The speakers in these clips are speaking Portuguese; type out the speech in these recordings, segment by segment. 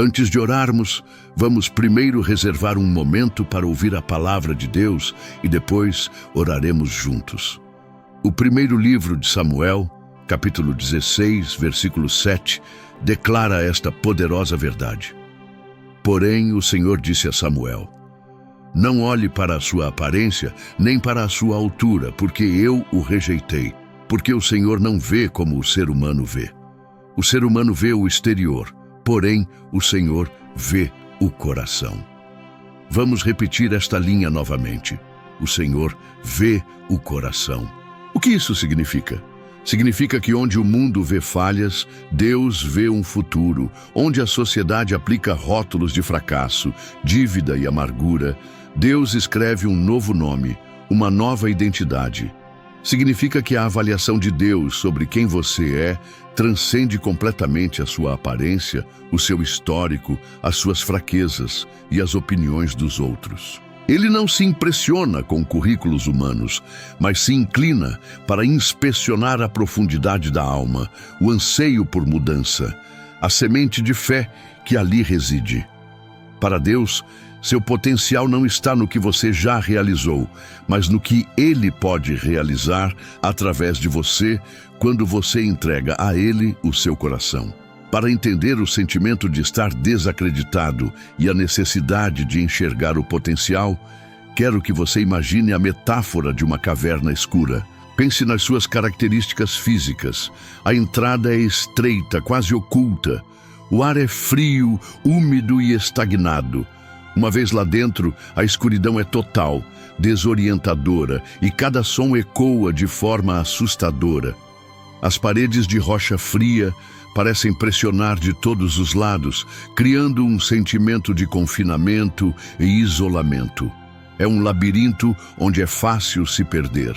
Antes de orarmos, vamos primeiro reservar um momento para ouvir a palavra de Deus e depois oraremos juntos. O primeiro livro de Samuel, capítulo 16, versículo 7, declara esta poderosa verdade. Porém, o Senhor disse a Samuel: não olhe para a sua aparência, nem para a sua altura, porque eu o rejeitei, porque o Senhor não vê como o ser humano vê. O ser humano vê o exterior, porém o Senhor vê o coração. Vamos repetir esta linha novamente. O Senhor vê o coração. O que isso significa? Significa que onde o mundo vê falhas, Deus vê um futuro. Onde a sociedade aplica rótulos de fracasso, dívida e amargura, Deus escreve um novo nome, uma nova identidade. Significa que a avaliação de Deus sobre quem você é transcende completamente a sua aparência, o seu histórico, as suas fraquezas e as opiniões dos outros. Ele não se impressiona com currículos humanos, mas se inclina para inspecionar a profundidade da alma, o anseio por mudança, a semente de fé que ali reside. Para Deus, seu potencial não está no que você já realizou, mas no que Ele pode realizar através de você quando você entrega a Ele o seu coração. Para entender o sentimento de estar desacreditado e a necessidade de enxergar o potencial, quero que você imagine a metáfora de uma caverna escura. Pense nas suas características físicas. A entrada é estreita, quase oculta. O ar é frio, úmido e estagnado. Uma vez lá dentro, a escuridão é total, desorientadora, e cada som ecoa de forma assustadora. As paredes de rocha fria parecem pressionar de todos os lados, criando um sentimento de confinamento e isolamento. É um labirinto onde é fácil se perder.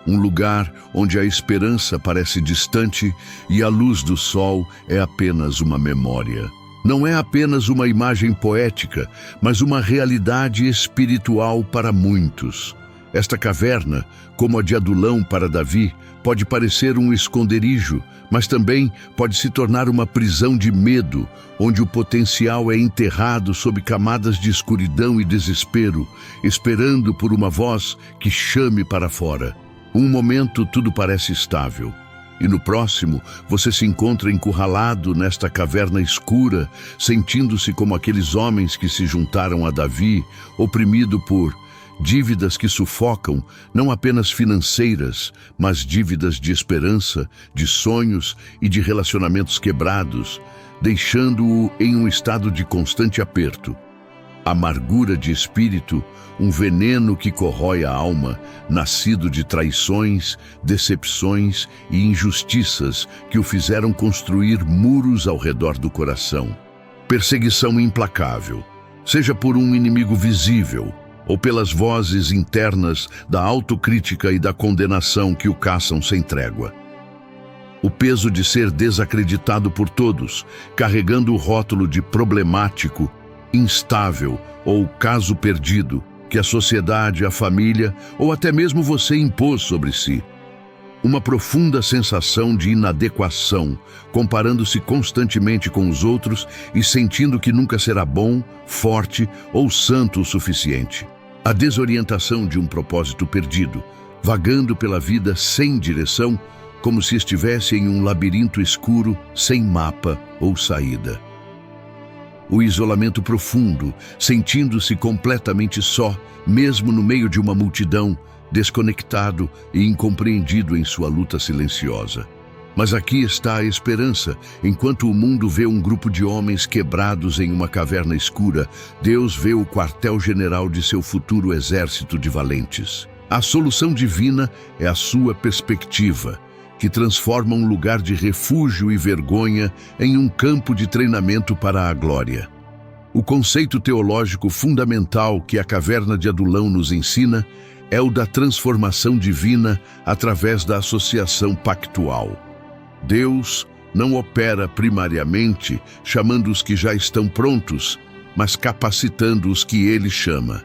Um lugar onde a esperança parece distante e a luz do sol é apenas uma memória. Não é apenas uma imagem poética, mas uma realidade espiritual para muitos. Esta caverna, como a de Adulão para Davi, pode parecer um esconderijo, mas também pode se tornar uma prisão de medo, onde o potencial é enterrado sob camadas de escuridão e desespero, esperando por uma voz que chame para fora. Um momento tudo parece estável. E no próximo, você se encontra encurralado nesta caverna escura, sentindo-se como aqueles homens que se juntaram a Davi, oprimido por dívidas que sufocam, não apenas financeiras, mas dívidas de esperança, de sonhos e de relacionamentos quebrados, deixando-o em um estado de constante aperto. Amargura de espírito, um veneno que corrói a alma, nascido de traições, decepções e injustiças que o fizeram construir muros ao redor do coração. Perseguição implacável, seja por um inimigo visível ou pelas vozes internas da autocrítica e da condenação que o caçam sem trégua. O peso de ser desacreditado por todos, carregando o rótulo de problemático, instável ou caso perdido, que a sociedade, a família ou até mesmo você impôs sobre si. Uma profunda sensação de inadequação, comparando-se constantemente com os outros e sentindo que nunca será bom, forte ou santo o suficiente. A desorientação de um propósito perdido, vagando pela vida sem direção, como se estivesse em um labirinto escuro, sem mapa ou saída. O isolamento profundo, sentindo-se completamente só, mesmo no meio de uma multidão, desconectado e incompreendido em sua luta silenciosa. Mas aqui está a esperança. Enquanto o mundo vê um grupo de homens quebrados em uma caverna escura, Deus vê o quartel-general de seu futuro exército de valentes. A solução divina é a sua perspectiva, que transforma um lugar de refúgio e vergonha em um campo de treinamento para a glória. O conceito teológico fundamental que a caverna de Adulão nos ensina é o da transformação divina através da associação pactual. Deus não opera primariamente chamando os que já estão prontos, mas capacitando os que Ele chama.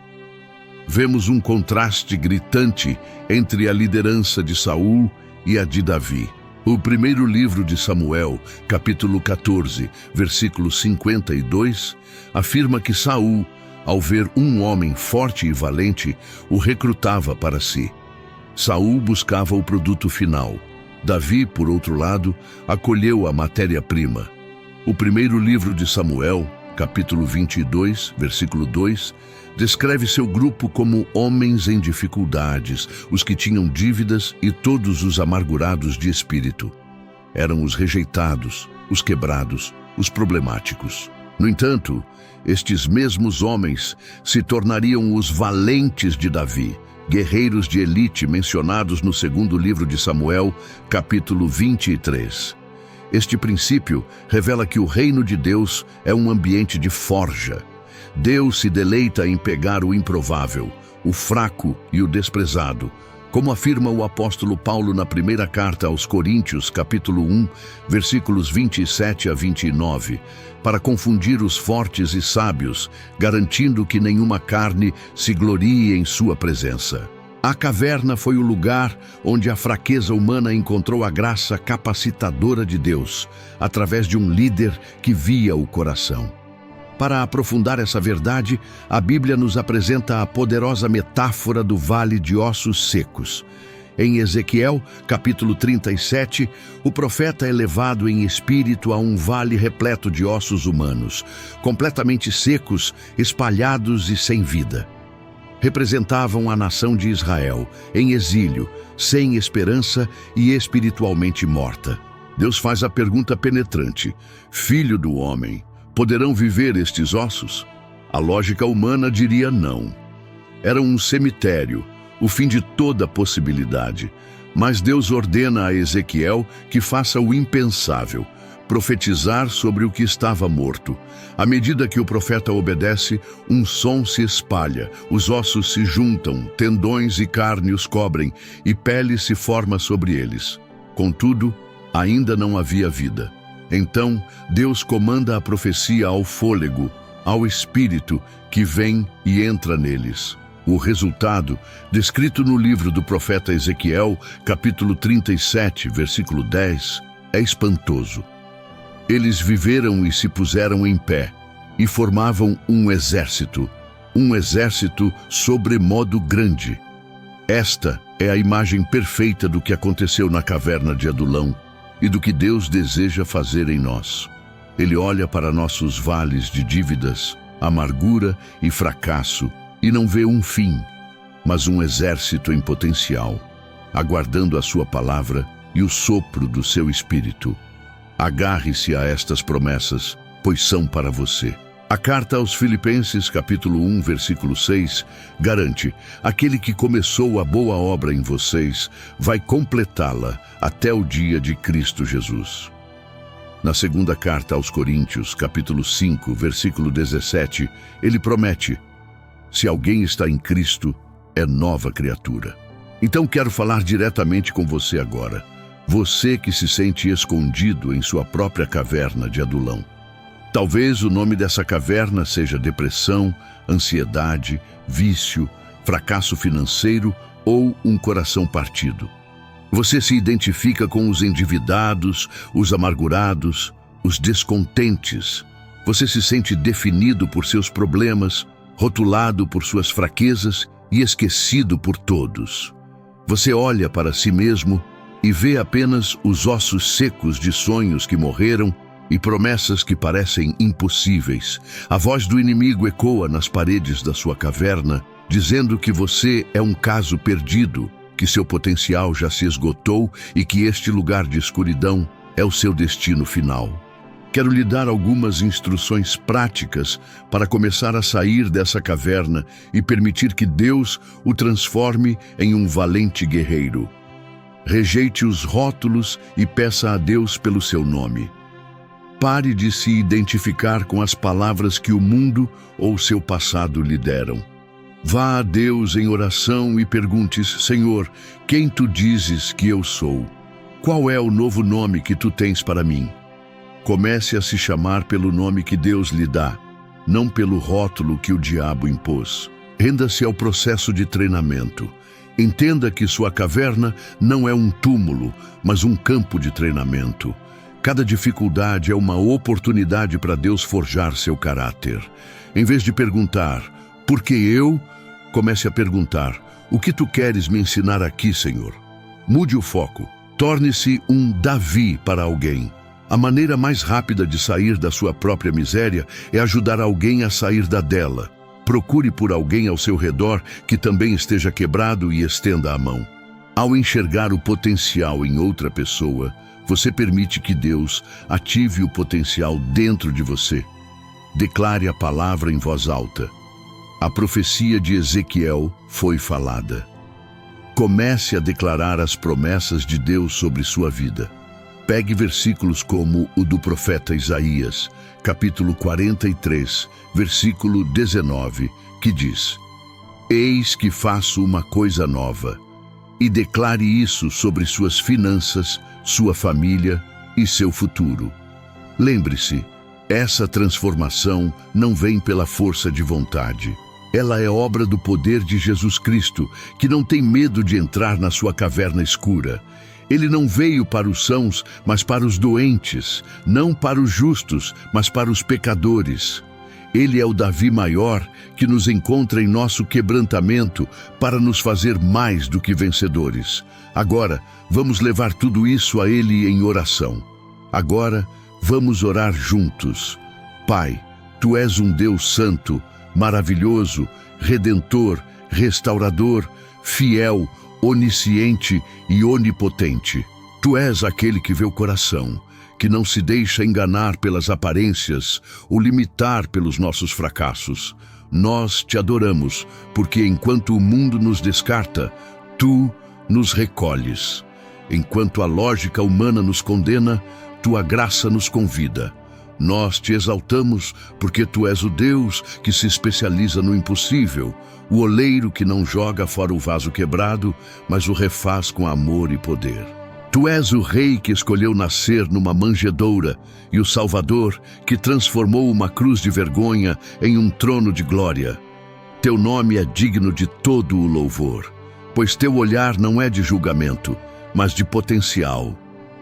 Vemos um contraste gritante entre a liderança de Saul e a de Davi. O primeiro livro de Samuel, capítulo 14, versículo 52, afirma que Saul, ao ver um homem forte e valente, o recrutava para si. Saul buscava o produto final. Davi, por outro lado, acolheu a matéria-prima. O primeiro livro de Samuel, capítulo 22, versículo 2, descreve seu grupo como homens em dificuldades, os que tinham dívidas e todos os amargurados de espírito. Eram os rejeitados, os quebrados, os problemáticos. No entanto, estes mesmos homens se tornariam os valentes de Davi, guerreiros de elite mencionados no segundo livro de Samuel, capítulo 23. Este princípio revela que o reino de Deus é um ambiente de forja. Deus se deleita em pegar o improvável, o fraco e o desprezado, como afirma o apóstolo Paulo na primeira carta aos Coríntios, capítulo 1, versículos 27 a 29, para confundir os fortes e sábios, garantindo que nenhuma carne se glorie em sua presença. A caverna foi o lugar onde a fraqueza humana encontrou a graça capacitadora de Deus, através de um líder que via o coração. Para aprofundar essa verdade, a Bíblia nos apresenta a poderosa metáfora do vale de ossos secos. Em Ezequiel, capítulo 37, o profeta é levado em espírito a um vale repleto de ossos humanos, completamente secos, espalhados e sem vida. Representavam a nação de Israel, em exílio, sem esperança e espiritualmente morta. Deus faz a pergunta penetrante: Filho do homem, poderão viver estes ossos? A lógica humana diria não. Era um cemitério, o fim de toda possibilidade. Mas Deus ordena a Ezequiel que faça o impensável, profetizar sobre o que estava morto. À medida que o profeta obedece, um som se espalha, os ossos se juntam, tendões e carne os cobrem, e pele se forma sobre eles. Contudo, ainda não havia vida. Então, Deus comanda a profecia ao fôlego, ao espírito, que vem e entra neles. O resultado, descrito no livro do profeta Ezequiel, capítulo 37, versículo 10, é espantoso. Eles viveram e se puseram em pé, e formavam um exército sobremodo grande. Esta é a imagem perfeita do que aconteceu na caverna de Adulão e do que Deus deseja fazer em nós. Ele olha para nossos vales de dívidas, amargura e fracasso e não vê um fim, mas um exército em potencial, aguardando a sua palavra e o sopro do seu espírito. Agarre-se a estas promessas, pois são para você. A carta aos Filipenses, capítulo 1, versículo 6, garante: aquele que começou a boa obra em vocês vai completá-la até o dia de Cristo Jesus. Na segunda carta aos Coríntios, capítulo 5, versículo 17, ele promete: se alguém está em Cristo, é nova criatura. Então quero falar diretamente com você agora. Você que se sente escondido em sua própria caverna de Adulão. Talvez o nome dessa caverna seja depressão, ansiedade, vício, fracasso financeiro ou um coração partido. Você se identifica com os endividados, os amargurados, os descontentes. Você se sente definido por seus problemas, rotulado por suas fraquezas e esquecido por todos. Você olha para si mesmo e vê apenas os ossos secos de sonhos que morreram e promessas que parecem impossíveis. A voz do inimigo ecoa nas paredes da sua caverna, dizendo que você é um caso perdido, que seu potencial já se esgotou e que este lugar de escuridão é o seu destino final. Quero lhe dar algumas instruções práticas para começar a sair dessa caverna e permitir que Deus o transforme em um valente guerreiro. Rejeite os rótulos e peça a Deus pelo seu nome. Pare de se identificar com as palavras que o mundo ou seu passado lhe deram. Vá a Deus em oração e pergunte: Senhor, quem tu dizes que eu sou? Qual é o novo nome que tu tens para mim? Comece a se chamar pelo nome que Deus lhe dá, não pelo rótulo que o diabo impôs. Renda-se ao processo de treinamento. Entenda que sua caverna não é um túmulo, mas um campo de treinamento. Cada dificuldade é uma oportunidade para Deus forjar seu caráter. Em vez de perguntar, por que eu? Comece a perguntar, o que tu queres me ensinar aqui, Senhor? Mude o foco. Torne-se um Davi para alguém. A maneira mais rápida de sair da sua própria miséria é ajudar alguém a sair da dela. Procure por alguém ao seu redor que também esteja quebrado e estenda a mão. Ao enxergar o potencial em outra pessoa, você permite que Deus ative o potencial dentro de você. Declare a palavra em voz alta. A profecia de Ezequiel foi falada. Comece a declarar as promessas de Deus sobre sua vida. Pegue versículos como o do profeta Isaías, capítulo 43, versículo 19, que diz: Eis que faço uma coisa nova, e declare isso sobre suas finanças, sua família e seu futuro. Lembre-se, essa transformação não vem pela força de vontade. Ela é obra do poder de Jesus Cristo, que não tem medo de entrar na sua caverna escura. Ele não veio para os sãos, mas para os doentes, não para os justos, mas para os pecadores. Ele é o Davi maior que nos encontra em nosso quebrantamento para nos fazer mais do que vencedores. Agora, vamos levar tudo isso a Ele em oração. Agora, vamos orar juntos. Pai, Tu és um Deus santo, maravilhoso, redentor, restaurador, fiel, onisciente e onipotente. Tu és aquele que vê o coração, que não se deixa enganar pelas aparências ou limitar pelos nossos fracassos. Nós te adoramos, porque enquanto o mundo nos descarta, Tu nos recolhes. Enquanto a lógica humana nos condena, Tua graça nos convida. Nós te exaltamos porque Tu és o Deus que se especializa no impossível, o oleiro que não joga fora o vaso quebrado, mas o refaz com amor e poder. Tu és o Rei que escolheu nascer numa manjedoura e o Salvador que transformou uma cruz de vergonha em um trono de glória. Teu nome é digno de todo o louvor, pois Teu olhar não é de julgamento, mas de potencial.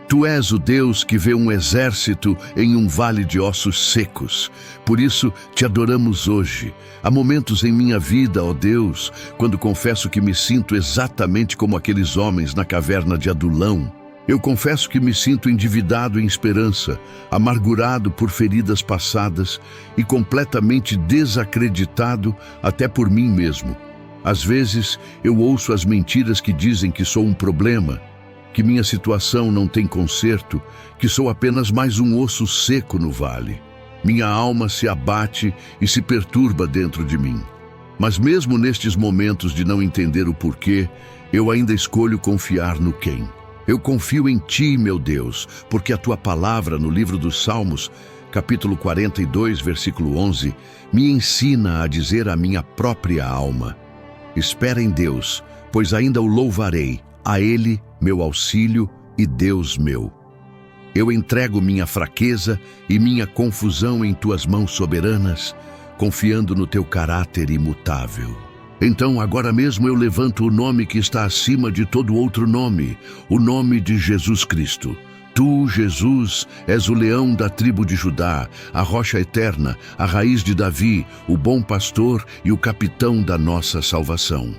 Tu és o Deus que vê um exército em um vale de ossos secos. Por isso, te adoramos hoje. Há momentos em minha vida, ó Deus, quando confesso que me sinto exatamente como aqueles homens na caverna de Adulão. Eu confesso que me sinto endividado em esperança, amargurado por feridas passadas e completamente desacreditado até por mim mesmo. Às vezes, eu ouço as mentiras que dizem que sou um problema, que minha situação não tem conserto, que sou apenas mais um osso seco no vale. Minha alma se abate e se perturba dentro de mim. Mas mesmo nestes momentos de não entender o porquê, eu ainda escolho confiar no quem. Eu confio em Ti, meu Deus, porque a Tua palavra no livro dos Salmos, capítulo 42, versículo 11, me ensina a dizer à minha própria alma: espera em Deus, pois ainda o louvarei, a Ele, meu auxílio e Deus meu. Eu entrego minha fraqueza e minha confusão em Tuas mãos soberanas, confiando no Teu caráter imutável. Então, agora mesmo eu levanto o nome que está acima de todo outro nome, o nome de Jesus Cristo. Tu, Jesus, és o leão da tribo de Judá, a rocha eterna, a raiz de Davi, o bom pastor e o capitão da nossa salvação.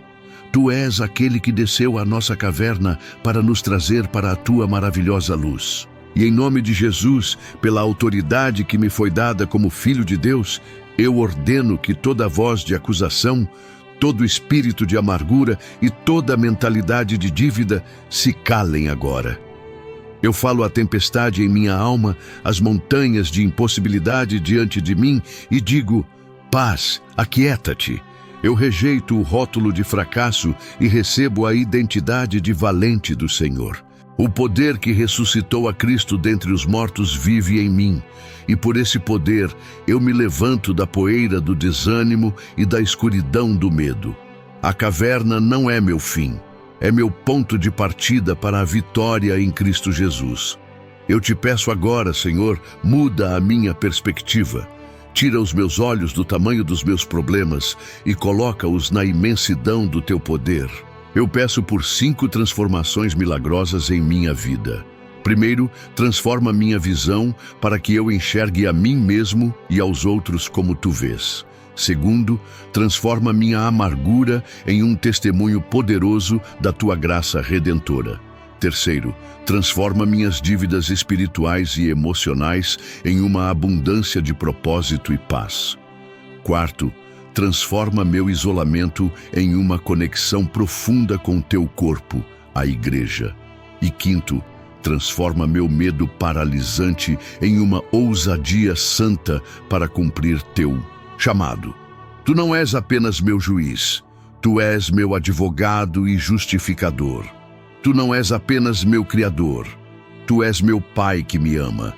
Tu és aquele que desceu à nossa caverna para nos trazer para a Tua maravilhosa luz. E em nome de Jesus, pela autoridade que me foi dada como Filho de Deus, eu ordeno que toda voz de acusação, todo espírito de amargura e toda mentalidade de dívida se calem agora. Eu falo à tempestade em minha alma, às montanhas de impossibilidade diante de mim e digo: paz, aquieta-te. Eu rejeito o rótulo de fracasso e recebo a identidade de valente do Senhor. O poder que ressuscitou a Cristo dentre os mortos vive em mim, e por esse poder eu me levanto da poeira do desânimo e da escuridão do medo. A caverna não é meu fim, é meu ponto de partida para a vitória em Cristo Jesus. Eu te peço agora, Senhor, muda a minha perspectiva. Tira os meus olhos do tamanho dos meus problemas e coloca-os na imensidão do Teu poder. Eu peço por 5 transformações milagrosas em minha vida. Primeiro, transforma minha visão para que eu enxergue a mim mesmo e aos outros como tu vês. Segundo, transforma minha amargura em um testemunho poderoso da tua graça redentora. Terceiro, transforma minhas dívidas espirituais e emocionais em uma abundância de propósito e paz. Quarto, transforma meu isolamento em uma conexão profunda com teu corpo, a igreja. E quinto, transforma meu medo paralisante em uma ousadia santa para cumprir teu chamado. Tu não és apenas meu juiz, tu és meu advogado e justificador. Tu não és apenas meu Criador, tu és meu Pai que me ama.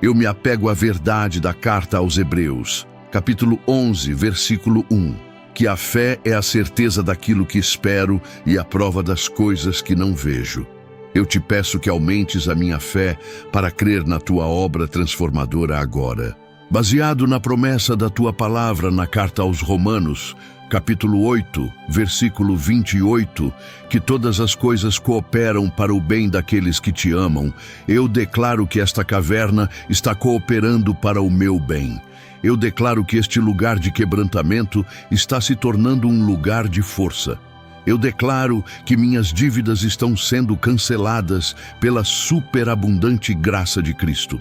Eu me apego à verdade da carta aos Hebreus, capítulo 11, versículo 1, que a fé é a certeza daquilo que espero e a prova das coisas que não vejo. Eu te peço que aumentes a minha fé para crer na tua obra transformadora agora. Baseado na promessa da tua palavra na carta aos Romanos, capítulo 8, versículo 28, que todas as coisas cooperam para o bem daqueles que te amam, eu declaro que esta caverna está cooperando para o meu bem. Eu declaro que este lugar de quebrantamento está se tornando um lugar de força. Eu declaro que minhas dívidas estão sendo canceladas pela superabundante graça de Cristo.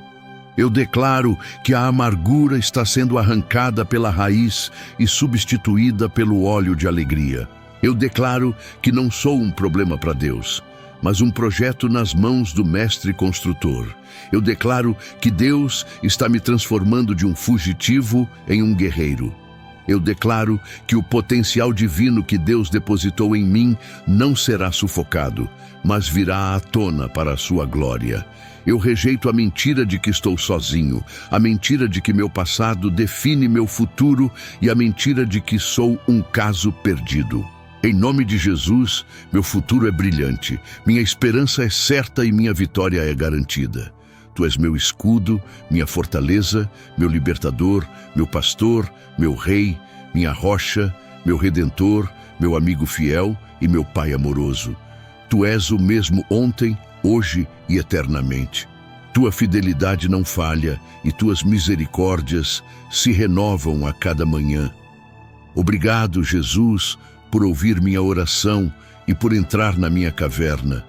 Eu declaro que a amargura está sendo arrancada pela raiz e substituída pelo óleo de alegria. Eu declaro que não sou um problema para Deus, mas um projeto nas mãos do Mestre Construtor. Eu declaro que Deus está me transformando de um fugitivo em um guerreiro. Eu declaro que o potencial divino que Deus depositou em mim não será sufocado, mas virá à tona para a sua glória. Eu rejeito a mentira de que estou sozinho, a mentira de que meu passado define meu futuro e a mentira de que sou um caso perdido. Em nome de Jesus, meu futuro é brilhante, minha esperança é certa e minha vitória é garantida. Tu és meu escudo, minha fortaleza, meu libertador, meu pastor, meu rei, minha rocha, meu redentor, meu amigo fiel e meu pai amoroso. Tu és o mesmo ontem, hoje e eternamente. Tua fidelidade não falha e tuas misericórdias se renovam a cada manhã. Obrigado, Jesus, por ouvir minha oração e por entrar na minha caverna.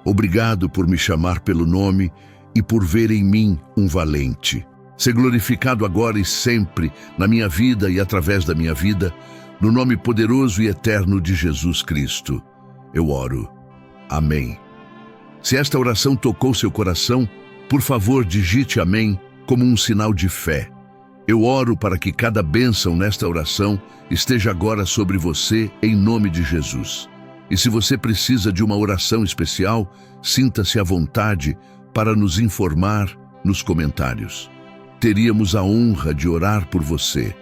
Obrigado por me chamar pelo nome e por ver em mim um valente. Ser glorificado agora e sempre na minha vida e através da minha vida, no nome poderoso e eterno de Jesus Cristo. Eu oro. Amém. Se esta oração tocou seu coração, por favor, digite amém como um sinal de fé. Eu oro para que cada bênção nesta oração esteja agora sobre você, em nome de Jesus. E se você precisa de uma oração especial, sinta-se à vontade para nos informar nos comentários. Teríamos a honra de orar por você.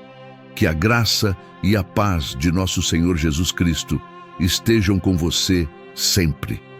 Que a graça e a paz de nosso Senhor Jesus Cristo estejam com você sempre.